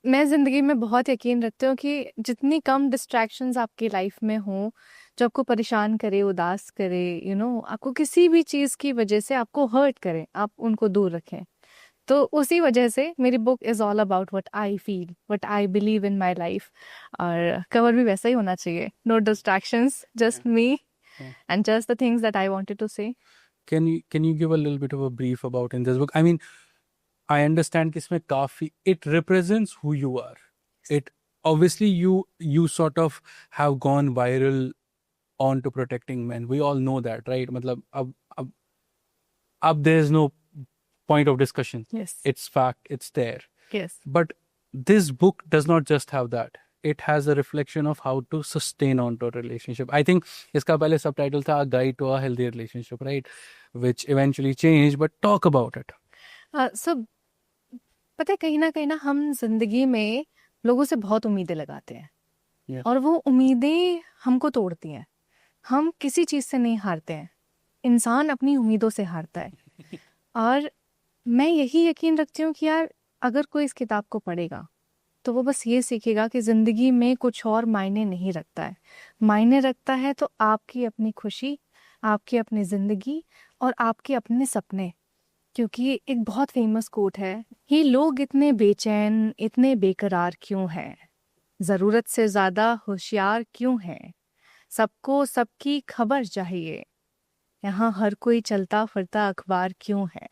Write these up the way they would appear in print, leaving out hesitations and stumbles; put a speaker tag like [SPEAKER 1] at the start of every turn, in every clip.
[SPEAKER 1] मैं ज़िंदगी में बहुत यकीन रखती हूँ कि जितनी कम डिस्ट्रैक्शंस आपकी लाइफ में हों, जो आपको परेशान करे, उदास करे, आपको किसी भी चीज़ की वजह से आपको हर्ट करे, आप उनको दूर रखें। तो उसी वजह से मेरी book is all about what I feel, what I believe in my life. और कवर भी वैसा ही होना चाहिए, no distractions, just me
[SPEAKER 2] Yeah.
[SPEAKER 1] And just the things that I wanted to say.
[SPEAKER 2] Can you give a little bit of a brief about in this book? I mean, I understand कि इसमें काफी it represents who you are. It obviously you sort of have gone viral on to protecting men. We all know that, right? मतलब अब there's no point of discussion.
[SPEAKER 1] Yes,
[SPEAKER 2] It's fact. It's there.
[SPEAKER 1] Yes,
[SPEAKER 2] But this book does not just have that. It has a reflection of how to sustain onto a relationship. I think इसका पहले subtitle था A Guide to a Healthy Relationship, right? Which eventually changed. But talk about it.
[SPEAKER 1] सो पता है, कहीं ना हम जिंदगी में लोगों से बहुत उम्मीदें लगाते हैं।
[SPEAKER 2] Yeah.
[SPEAKER 1] और वो उम्मीदें हमको तोड़ती हैं। हम किसी चीज़ से नहीं हारते हैं, इंसान अपनी उम्मीदों से हारता है। और मैं यही यकीन रखती हूँ कि यार, अगर कोई इस किताब को पढ़ेगा तो वो बस ये सीखेगा कि ज़िंदगी में कुछ और मायने नहीं रखता है। मायने रखता है तो आपकी अपनी खुशी, आपकी अपनी ज़िंदगी और आपके अपने सपने। क्योंकि एक बहुत फेमस कोट है, ये लोग इतने बेचैन, इतने बेकरार क्यों हैं, ज़रूरत से ज़्यादा होशियार क्यों हैं, सबको सबकी खबर चाहिए, यहाँ हर कोई चलता फिरता अखबार क्यों है।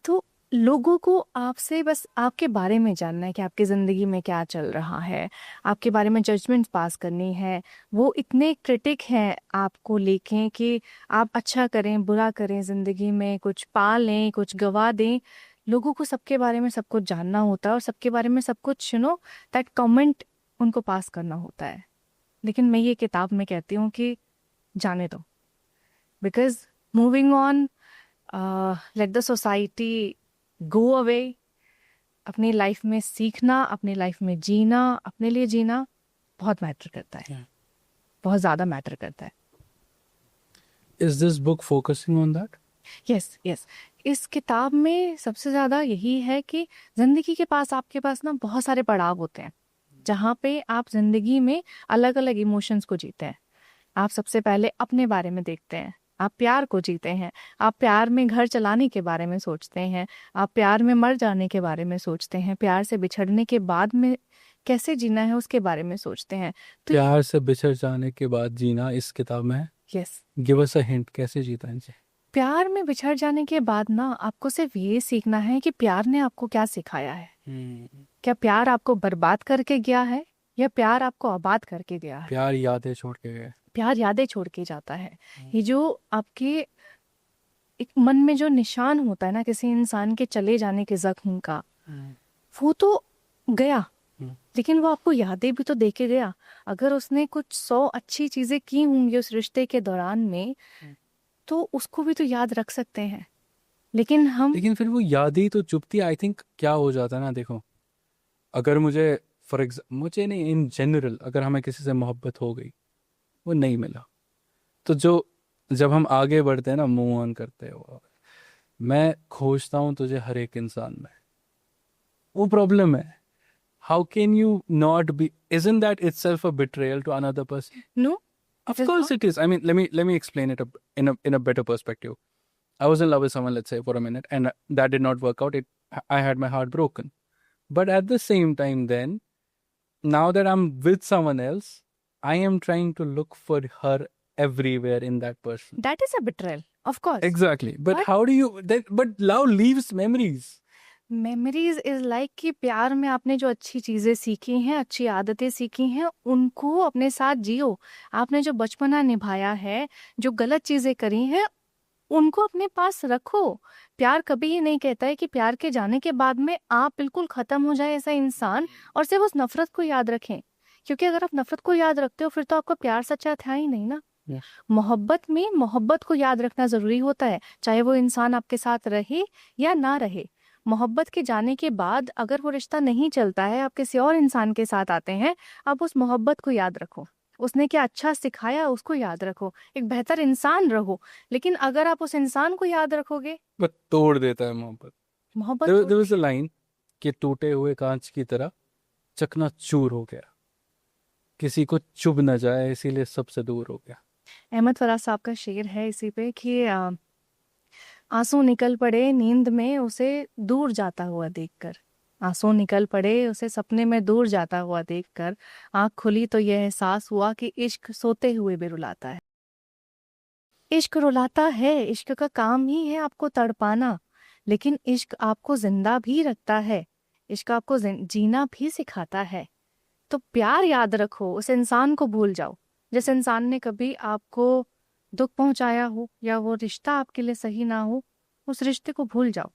[SPEAKER 1] तो लोगों को आपसे बस आपके बारे में जानना है कि आपकी ज़िंदगी में क्या चल रहा है, आपके बारे में जजमेंट पास करनी है। वो इतने क्रिटिक हैं आपको लेके कि आप अच्छा करें, बुरा करें, ज़िंदगी में कुछ पा लें, कुछ गवा दें। लोगों को सबके बारे में सब कुछ जानना होता है और सबके बारे में सब कुछ दैट कमेंट उनको पास करना होता है। लेकिन मैं ये किताब में कहती हूँ कि जाने दो, because moving on, let the society go away. अपनी लाइफ में सीखना, अपनी लाइफ में जीना, अपने लिए जीना बहुत मैटर करता है।
[SPEAKER 2] Yeah.
[SPEAKER 1] बहुत ज़्यादा मैटर करता है।
[SPEAKER 2] Is this book focusing on that?
[SPEAKER 1] Yes, yes. इस किताब में सबसे ज़्यादा यही है कि ज़िंदगी के पास, आपके पास ना बहुत सारे पड़ाव होते हैं जहाँ पे आप ज़िंदगी में अलग अलग इमोशंस को जीते हैं। आप सबसे पहले अपने बारे में देखते हैं, आप प्यार को जीते हैं, आप प्यार में घर चलाने के बारे में सोचते हैं, आप प्यार में मर जाने के बारे में सोचते हैं, प्यार से बिछड़ने के बाद में कैसे जीना है उसके बारे में सोचते हैं। तो
[SPEAKER 2] प्यार से बिछड़ जाने के बाद जीना इस किताब में है।
[SPEAKER 1] Yes,
[SPEAKER 2] give us a hint, कैसे जीता इनसे?
[SPEAKER 1] प्यार में बिछड़ जाने के बाद ना आपको सिर्फ ये सीखना है कि प्यार ने आपको क्या सिखाया है। क्या प्यार आपको बर्बाद करके गया है या प्यार आपको आबाद करके गया है?
[SPEAKER 2] प्यार यादें छोड़ के गए।
[SPEAKER 1] प्यार यादें छोड़ के जाता है। ये जो आपके एक मन में जो निशान होता है ना किसी इंसान के चले जाने के जख्म का, वो तो गया, लेकिन वो आपको यादें भी तो दे के गया। अगर उसने कुछ 100 अच्छी चीजें की होंगी उस रिश्ते के दौरान में, तो उसको भी तो याद रख सकते हैं। लेकिन
[SPEAKER 2] फिर वो यादें ही तो चुपती। आई थिंक क्या हो जाता है ना, देखो, अगर मुझे नहीं, इन जनरल अगर हमें किसी से मोहब्बत हो गई, वो नहीं मिला, तो जब हम आगे बढ़ते हैं ना, मूव ऑन करते हो, मैं खोजता हूँ तुझे हर एक इंसान में, वो प्रॉब्लम है। How can you not be, isn't that itself a betrayal to another person?
[SPEAKER 1] No,
[SPEAKER 2] Of course it is. I mean, let me explain it in a better perspective. I was in love with someone, let's say, for a minute, and that did not work out. I had my heart broken. But at the same time, then, now that I'm with someone else, I am trying to look for her everywhere in that person.
[SPEAKER 1] That is a betrayal, of course.
[SPEAKER 2] Exactly. But
[SPEAKER 1] But-
[SPEAKER 2] how do you? But love leaves memories.
[SPEAKER 1] Memories is like कि प्यार में आपने जो अच्छी चीजें सीखी हैं, अच्छी आदतें सीखी हैं, उनको अपने साथ जियो। आपने जो बचपना निभाया है, जो गलत चीजें करी हैं, उनको अपने पास रखो। प्यार कभी ही नहीं कहता है कि प्यार के जाने के बाद में आप बिल्कुल खत्म हो जाए ऐसा इंसान और सिर्फ उस नफरत को याद रखें। क्योंकि अगर आप नफरत को याद रखते हो फिर तो आपका प्यार सच्चा था ही नहीं ना।
[SPEAKER 2] Yeah.
[SPEAKER 1] मोहब्बत में मोहब्बत को याद रखना जरूरी होता है, चाहे वो इंसान आपके साथ रहे या ना रहे। मोहब्बत के जाने के बाद अगर वो रिश्ता नहीं चलता है, आप किसी और इंसान के साथ आते हैं, आप उस मोहब्बत को याद रखो। उसने क्या अच्छा सिखाया उसको याद रखो, एक बेहतर इंसान रहो। लेकिन अगर आप उस इंसान को याद रखोगे,
[SPEAKER 2] But तोड़ देता है मोहब्बत.
[SPEAKER 1] मोहब्बत
[SPEAKER 2] There was a line कि टूटे हुए कांच की तरह चकनाचूर हो गया, किसी को चुभ न जाए इसीलिए सबसे दूर हो गया।
[SPEAKER 1] अहमद फराज साहब का शेर है इसी पे कि आंसू निकल पड़े नींद में उसे दूर जाता हुआ देखकर, आंसू निकल पड़े उसे सपने में दूर जाता हुआ देखकर, आंख खुली तो यह एहसास हुआ कि इश्क सोते हुए भी रुलाता है। इश्क रुलाता है, इश्क का काम ही है आपको तड़पाना, लेकिन इश्क आपको जिंदा भी रखता है, इश्क आपको जीना भी सिखाता है। तो प्यार याद रखो, उस इंसान को भूल जाओ जिस इंसान ने कभी आपको दुख पहुंचाया हो या वो रिश्ता आपके लिए सही ना हो, उस रिश्ते को भूल जाओ।